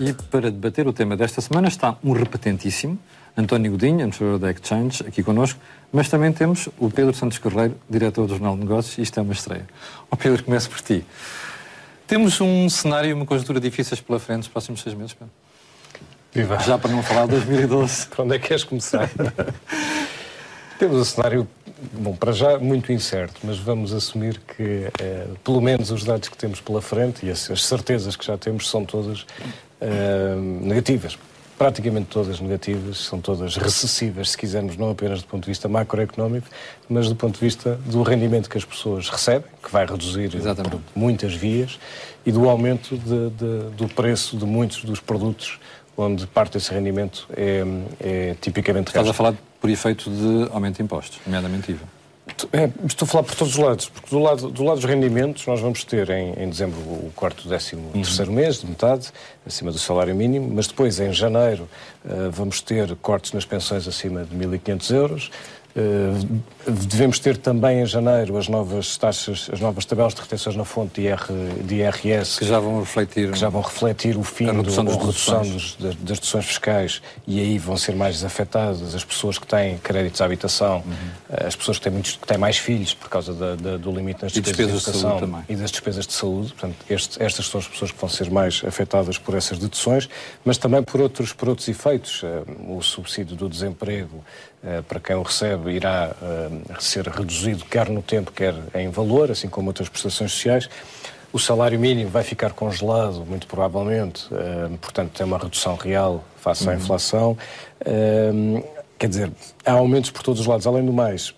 E para debater o tema desta semana está um repetentíssimo, António Godinho, administrador da Exchange, aqui connosco, mas também temos o Pedro Santos Carreiro, diretor do Jornal de Negócios, e isto é uma estreia. Pedro, começo por ti. Temos um cenário e uma conjuntura difíceis pela frente nos próximos 6 meses, Pedro? Viva. Já para não falar de 2012. Para onde é que queres começar? Temos um cenário, bom, para já muito incerto, mas vamos assumir que, pelo menos, os dados que temos pela frente e as certezas que já temos são todas negativas. Praticamente todas negativas, são todas recessivas, se quisermos, não apenas do ponto de vista macroeconómico, mas do ponto de vista do rendimento que as pessoas recebem, que vai reduzir por muitas vias, e do aumento do preço de muitos dos produtos, onde parte desse rendimento é tipicamente gasto. Estás a falar por efeito de aumento de impostos, nomeadamente IVA. Estou a falar por todos os lados, porque do lado dos rendimentos nós vamos ter em dezembro o quarto 13º mês, de metade, acima do salário mínimo, mas depois em janeiro vamos ter cortes nas pensões acima de 1.500 euros. Devemos ter também em janeiro as novas taxas, as novas tabelas de retenções na fonte de IRS que já vão refletir o fim da redução das deduções fiscais, e aí vão ser mais afetadas as pessoas que têm créditos à habitação, as pessoas que têm mais filhos por causa do limite nas despesas de educação e das despesas de saúde. Portanto, estas são as pessoas que vão ser mais afetadas por essas deduções, mas também por outros efeitos. O subsídio do desemprego, para quem o recebe, irá ser reduzido quer no tempo, quer em valor, assim como outras prestações sociais. O salário mínimo vai ficar congelado, muito provavelmente, portanto tem uma redução real face à inflação. Quer dizer, há aumentos por todos os lados. Além do mais,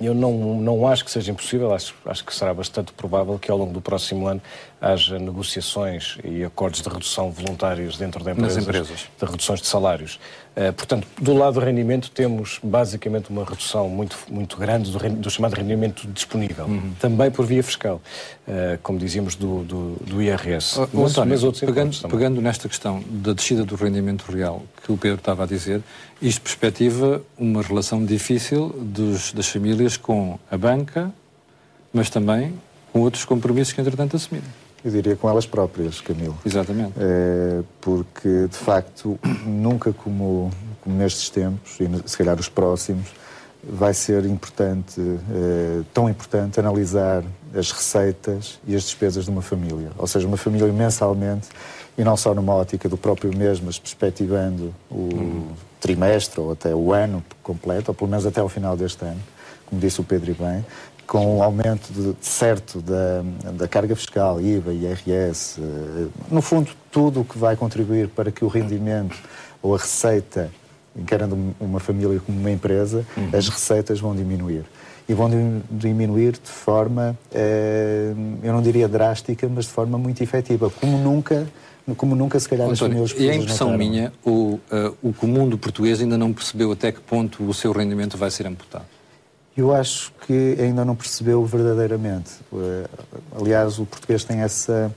eu não acho que seja impossível, acho que será bastante provável que ao longo do próximo ano haja negociações e acordos de redução voluntários dentro da empresa, de reduções de salários. Portanto, do lado do rendimento temos basicamente uma redução muito grande do chamado rendimento disponível, também por via fiscal, como dizíamos do IRS. Pegando nesta questão da descida do rendimento real que o Pedro estava a dizer, isto perspectiva uma relação difícil das famílias com a banca, mas também com outros compromissos que entretanto assumiram. Eu diria com elas próprias, Camilo. Exatamente. Porque, de facto, nunca como nestes tempos, e se calhar os próximos, vai ser tão importante analisar as receitas e as despesas de uma família. Ou seja, uma família mensalmente, e não só numa ótica do próprio mês, mas perspectivando o trimestre ou até o ano completo, ou pelo menos até ao final deste ano, como disse o Pedro e bem, com o aumento certo da carga fiscal, IVA, IRS, no fundo tudo o que vai contribuir para que o rendimento ou a receita, encarando uma família como uma empresa, as receitas vão diminuir. E vão diminuir de forma, eu não diria drástica, mas de forma muito efetiva, como nunca se calhar as famílias portuguesas. E a impressão minha, o comum do português ainda não percebeu até que ponto o seu rendimento vai ser amputado. Eu acho que ainda não percebeu verdadeiramente. Aliás, o português tem essa...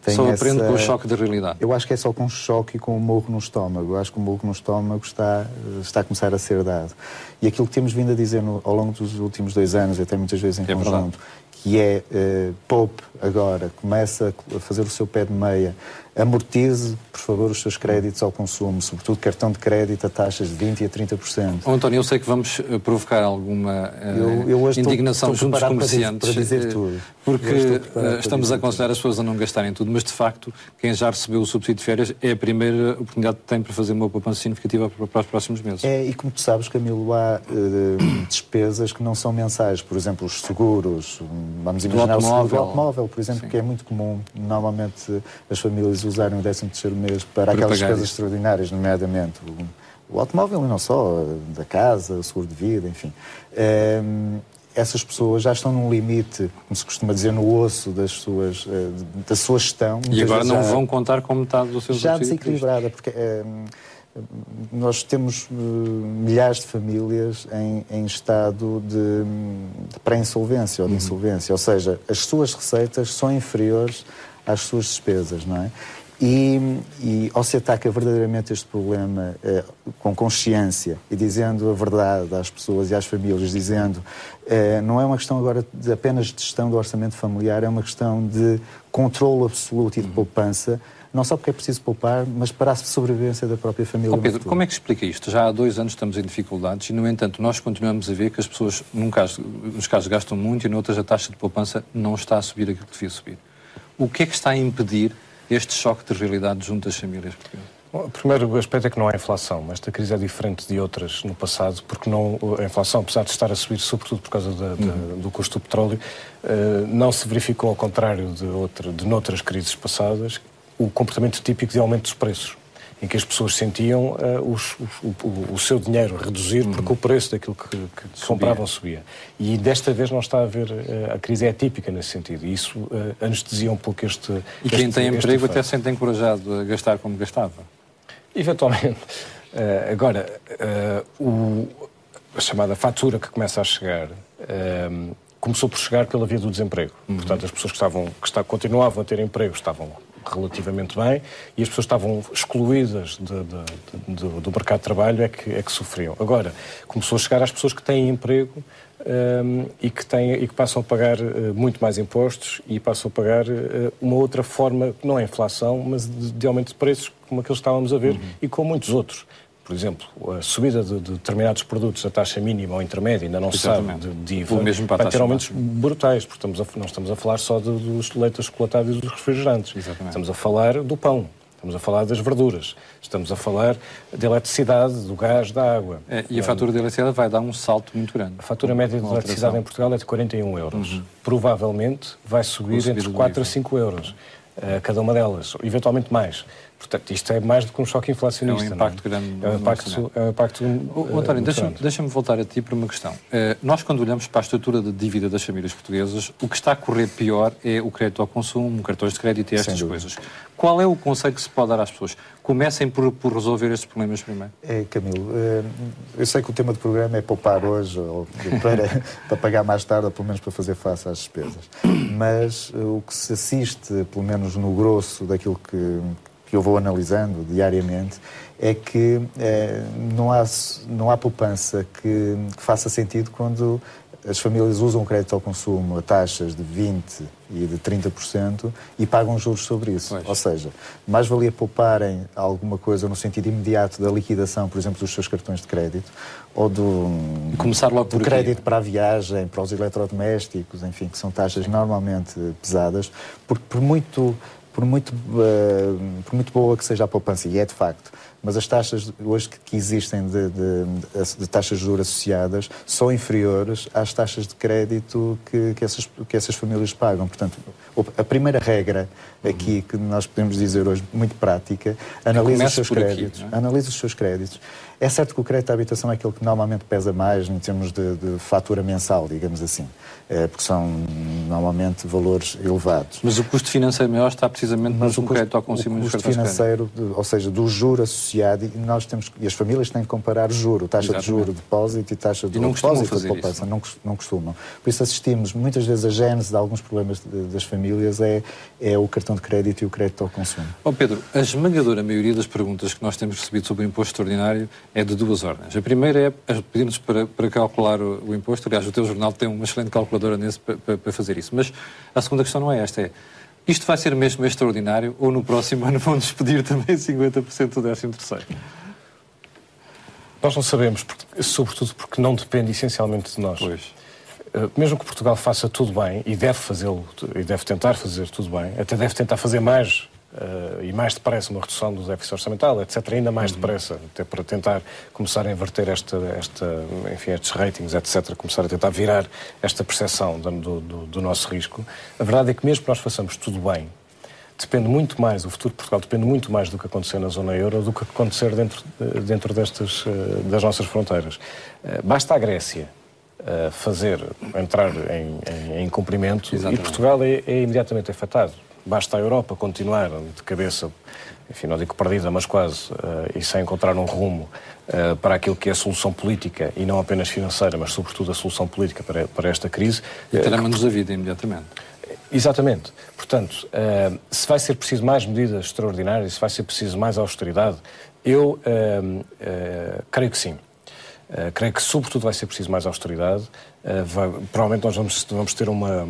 Só aprende com o choque da realidade. Eu acho que é só com o choque e com o morro no estômago. Eu acho que o morro no estômago está a começar a ser dado. E aquilo que temos vindo a dizer ao longo dos últimos 2 anos, até muitas vezes em conjunto, que é poupe agora, começa a fazer o seu pé de meia, amortize, por favor, os seus créditos ao consumo, sobretudo cartão de crédito a taxas de 20% a 30%. António, eu sei que vamos provocar alguma indignação junto dos comerciantes, para dizer tudo. Porque estamos a aconselhar as pessoas a não gastarem tudo, mas de facto, quem já recebeu o subsídio de férias é a primeira oportunidade que tem para fazer uma poupança significativa para os próximos meses. E como tu sabes, Camilo, há despesas que não são mensais, por exemplo, os seguros, vamos imaginar o seguro do automóvel, por exemplo, que é muito comum, normalmente as famílias usarem o 13º mês para aquelas despesas extraordinárias, nomeadamente o automóvel e não só, da casa, o seguro de vida, enfim. Essas pessoas já estão num limite, como se costuma dizer, no osso da sua gestão. E agora não vão contar com metade do seu subsídio? Já desequilibrada, porque nós temos milhares de famílias em estado de pré-insolvência ou de insolvência, ou seja, as suas receitas são inferiores às suas despesas, não é? E ao se ataca verdadeiramente este problema com consciência e dizendo a verdade às pessoas e às famílias, dizendo não é uma questão agora apenas de gestão do orçamento familiar, é uma questão de controle absoluto e de poupança, não só porque é preciso poupar, mas para a sobrevivência da própria família. Pedro, como é que explica isto? Já há 2 anos estamos em dificuldades e, no entanto, nós continuamos a ver que as pessoas, nos casos gastam muito e noutras a taxa de poupança não está a subir aquilo que devia subir. O que é que está a impedir este choque de realidade junto às famílias portuguesas? O primeiro aspecto é que não há inflação. Esta crise é diferente de outras no passado, porque a inflação, apesar de estar a subir, sobretudo por causa do custo do petróleo, não se verificou, ao contrário de noutras crises passadas, o comportamento típico de aumento dos preços, em que as pessoas sentiam o seu dinheiro reduzir porque o preço daquilo que compravam subia. E desta vez não está a haver... A crise é atípica nesse sentido. E isso anestesia um pouco este... E quem tem emprego até se sente encorajado a gastar como gastava. Eventualmente. Agora, a chamada fatura que começa a chegar começou por chegar pela via do desemprego. Portanto, as pessoas que continuavam a ter emprego estavam relativamente bem e as pessoas estavam excluídas do mercado de trabalho é que sofriam. Agora, começou a chegar às pessoas que têm emprego e que passam a pagar muito mais impostos e passam a pagar uma outra forma, não é inflação, mas de aumento de preços, como aqueles que estávamos a ver, e com muitos outros. Por exemplo, a subida de determinados produtos, a taxa mínima ou intermédia, ainda não se sabe de IVA, vai ter aumentos brutais, porque não estamos a falar só dos leites chocolatados e dos refrigerantes. Exatamente. Estamos a falar do pão, estamos a falar das verduras, estamos a falar da eletricidade, do gás, da água. E a fatura de eletricidade vai dar um salto muito grande. A fatura média de eletricidade em Portugal é de 41 euros. Provavelmente vai subir entre 4 a 5 euros. Cada uma delas, eventualmente mais. Portanto, isto é mais do que um choque inflacionista. É um impacto grande. É um impacto António, deixa-me voltar a ti para uma questão. Nós, quando olhamos para a estrutura de dívida das famílias portuguesas, o que está a correr pior é o crédito ao consumo, cartões de crédito e estas coisas. Qual é o conselho que se pode dar às pessoas? Comecem por resolver estes problemas primeiro. Camilo, eu sei que o tema do programa é poupar hoje ou para pagar mais tarde, ou pelo menos para fazer face às despesas. Mas o que se assiste, pelo menos no grosso daquilo que eu vou analisando diariamente, é que não há poupança que faça sentido quando as famílias usam o crédito ao consumo a taxas de 20% e de 30% e pagam juros sobre isso. Pois. Ou seja, mais valia pouparem alguma coisa no sentido imediato da liquidação, por exemplo, dos seus cartões de crédito, ou do crédito para a viagem, para os eletrodomésticos, enfim, que são taxas normalmente pesadas, porque por muito boa que seja a poupança, e é de facto, mas as taxas hoje que existem de taxas de juros associadas são inferiores às taxas de crédito que essas famílias pagam. Portanto, a primeira regra aqui que nós podemos dizer hoje, muito prática, analise os seus créditos. Analise os seus créditos. É certo que o crédito à habitação é aquele que normalmente pesa mais em termos de fatura mensal, digamos assim, porque são normalmente valores elevados. Mas o custo financeiro maior está precisamente no crédito ao consumo e nos cartões de crédito. O custo financeiro, ou seja, do juro associado, e as famílias têm que comparar juro, taxa de juro, depósito e taxa de depósito de poupança. Não costumam. Por isso assistimos, muitas vezes, a gênese de alguns problemas das famílias é o cartão de crédito e o crédito ao consumo. Pedro, a esmagadora maioria das perguntas que nós temos recebido sobre o imposto extraordinário é de 2 ordens. A primeira é pedir-nos para calcular o imposto. Aliás, o teu jornal tem uma excelente calculadora para fazer isso. Mas a segunda questão não é esta, isto vai ser mesmo extraordinário ou no próximo ano vão despedir também 50% do 13º? Nós não sabemos, sobretudo porque não depende essencialmente de nós. Pois. Mesmo que Portugal faça tudo bem, e deve fazê-lo, e deve tentar fazer tudo bem, até deve tentar fazer mais e mais depressa uma redução do déficit orçamental, etc., ainda mais depressa, até para tentar começar a inverter estes ratings, etc., começar a tentar virar esta percepção do nosso risco. A verdade é que mesmo que nós façamos tudo bem, depende muito mais, o futuro de Portugal depende muito mais do que acontecer na zona euro do que acontecer dentro das nossas fronteiras. Basta a Grécia entrar em incumprimento. Exatamente. E Portugal é imediatamente afetado. Basta a Europa continuar de cabeça, enfim, não digo perdida, mas quase, e sem encontrar um rumo para aquilo que é a solução política, e não apenas financeira, mas sobretudo a solução política para esta crise. E terá-nos a vida imediatamente. Exatamente. Portanto, se vai ser preciso mais medidas extraordinárias, se vai ser preciso mais austeridade, eu creio que sim. Creio que, sobretudo, vai ser preciso mais austeridade, provavelmente nós vamos ter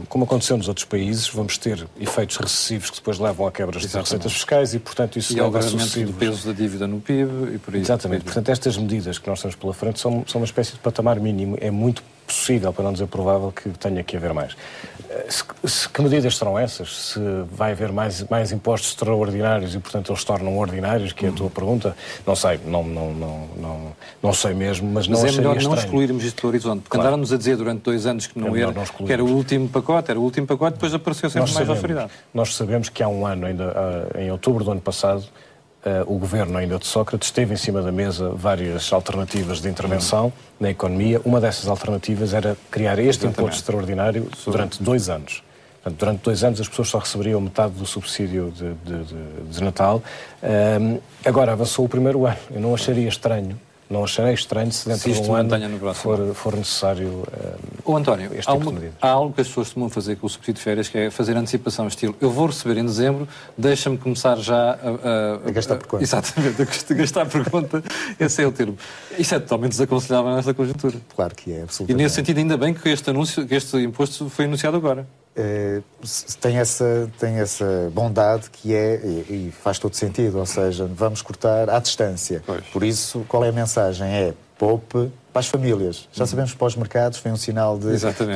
como aconteceu nos outros países, vamos ter efeitos recessivos que depois levam a quebras das receitas fiscais e, portanto, isso leva a sucessivos. Do peso da dívida no PIB e por aí. Exatamente. Portanto, estas medidas que nós temos pela frente são uma espécie de patamar mínimo. É muito possível, para não dizer provável, que tenha que haver mais. Que medidas serão essas? Se vai haver mais impostos extraordinários e, portanto, eles se tornam ordinários, que é a tua pergunta? Não sei, não sei mesmo, mas não acharia estranho. Mas é melhor não excluirmos isto do horizonte, porque andaram-nos a dizer durante 2 anos que não era, que era o último pacote, depois apareceu sempre mais austeridade. Nós sabemos que há um ano, ainda em outubro do ano passado, o governo ainda de Sócrates teve em cima da mesa várias alternativas de intervenção na economia. Uma dessas alternativas era criar este imposto extraordinário durante 2 anos. Portanto, durante 2 anos as pessoas só receberiam metade do subsídio de Natal. Agora avançou o primeiro ano. Eu não acharia estranho. Não acharei estranho se dentro de um ano for necessário António, este tipo de medida. Há algo que as pessoas costumam fazer com o subsídio de férias, que é fazer antecipação, estilo, eu vou receber em dezembro, deixa-me começar já a gastar por conta. Exatamente, a gastar por conta. Esse é o termo. Isso é totalmente desaconselhável nesta conjuntura. Claro que é, absolutamente. E nesse sentido, ainda bem que este imposto foi anunciado agora. Tem essa bondade que e faz todo sentido, ou seja, vamos cortar à distância. Pois. Por isso, qual é a mensagem? É poupe para as famílias. Já sabemos que para os mercados foi um sinal de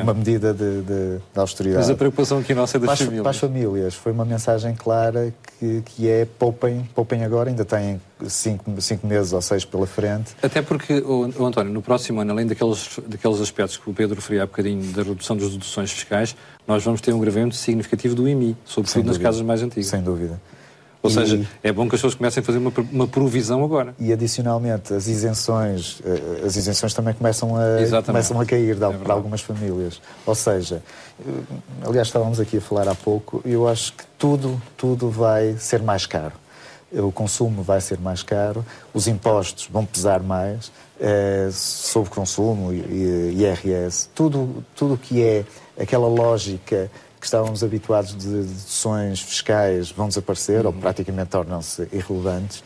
uma medida de austeridade. Mas a preocupação aqui nossa é das famílias. Para as famílias foi uma mensagem clara que é poupem agora, ainda têm 5 meses ou 6 pela frente. Até porque, António, no próximo ano, além daqueles aspectos que o Pedro referia há bocadinho da redução das deduções fiscais, nós vamos ter um agravamento significativo do IMI, sobretudo nas casas mais antigas. Sem dúvida. Ou seja, é bom que as pessoas comecem a fazer uma provisão agora. E, adicionalmente, as isenções também começam a cair para algumas famílias. Ou seja, aliás, estávamos aqui a falar há pouco, eu acho que tudo vai ser mais caro. O consumo vai ser mais caro, os impostos vão pesar mais, sobre consumo e IRS, tudo que é aquela lógica que estávamos habituados de deduções fiscais vão desaparecer ou praticamente tornam-se irrelevantes.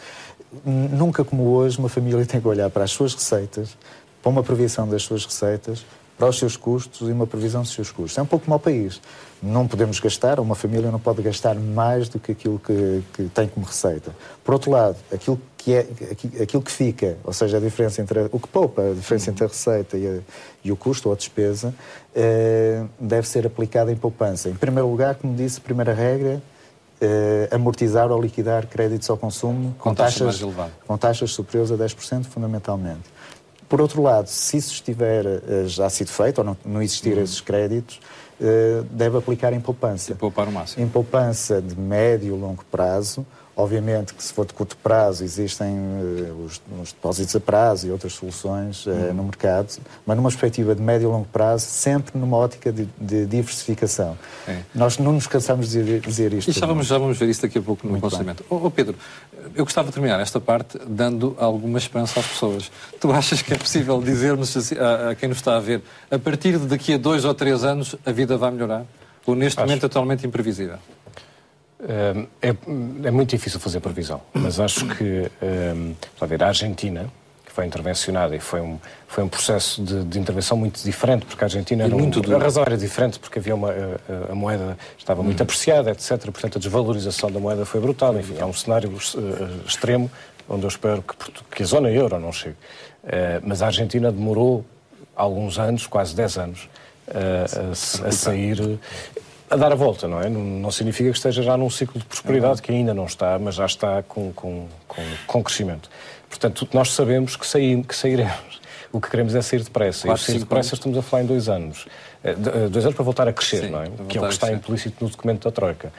Nunca como hoje uma família tem que olhar para as suas receitas, para uma previsão das suas receitas, para os seus custos e uma previsão dos seus custos. É um pouco como ao país. Não podemos gastar, uma família não pode gastar mais do que aquilo que tem como receita. Por outro lado, aquilo que fica, ou seja, a diferença entre o que poupa, a diferença entre a receita e o custo ou a despesa, deve ser aplicada em poupança. Em primeiro lugar, como disse, primeira regra, amortizar ou liquidar créditos ao consumo com taxas superiores a 10%, fundamentalmente. Por outro lado, se isso estiver já sido feito ou não existir esses créditos, deve aplicar em poupança. E poupar o máximo. Em poupança de médio e longo prazo. Obviamente que se for de curto prazo existem os depósitos a prazo e outras soluções no mercado, mas numa perspectiva de médio e longo prazo, sempre numa ótica de diversificação. Nós não nos cansamos de dizer isto. E já vamos ver isso daqui a pouco no aconselhamento. Pedro, eu gostava de terminar esta parte dando alguma esperança às pessoas. Tu achas que é possível dizermos a quem nos está a ver, a partir de daqui a 2 ou 3 anos a vida vai melhorar? Ou neste momento é totalmente imprevisível? É muito difícil fazer previsão, mas acho que a Argentina, que foi intervencionada e foi um processo de intervenção muito diferente, porque a Argentina a razão era diferente, porque havia a moeda estava muito apreciada, etc. Portanto, a desvalorização da moeda foi brutal. Enfim, é um cenário extremo, onde eu espero que a zona euro não chegue. Mas a Argentina demorou alguns anos, quase 10 anos, a sair... a dar a volta, não é? Não significa que esteja já num ciclo de prosperidade, que ainda não está, mas já está com crescimento. Portanto, nós sabemos que sairemos. O que queremos é sair depressa. E sair depressa estamos a falar em 2 anos. 2 anos para voltar a crescer, não é? Que é o que está implícito no documento da Troika.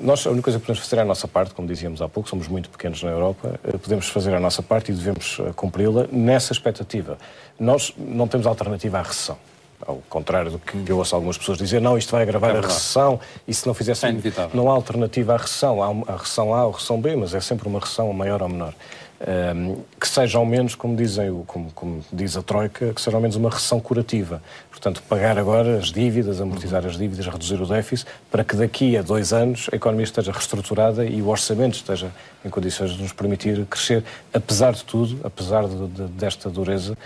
Nós, a única coisa que podemos fazer é a nossa parte, como dizíamos há pouco, somos muito pequenos na Europa, podemos fazer a nossa parte e devemos cumpri-la nessa expectativa. Nós não temos alternativa à recessão. Ao contrário do que eu ouço algumas pessoas dizer, não, isto vai agravar a recessão, e se não fizesse... É inevitável. Não há alternativa à recessão. Há a recessão A ou a recessão B, mas é sempre uma recessão maior ou menor. que seja ao menos, como diz a Troika, que seja ao menos uma recessão curativa. Portanto, pagar agora as dívidas, amortizar as dívidas, reduzir o déficit, para que daqui a 2 anos a economia esteja reestruturada e o orçamento esteja em condições de nos permitir crescer. Apesar de tudo, apesar desta dureza,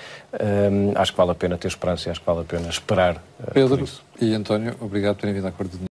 acho que vale a pena ter esperança e acho que vale a pena esperar. Pedro e António, obrigado por terem vindo à Cor do Dinheiro.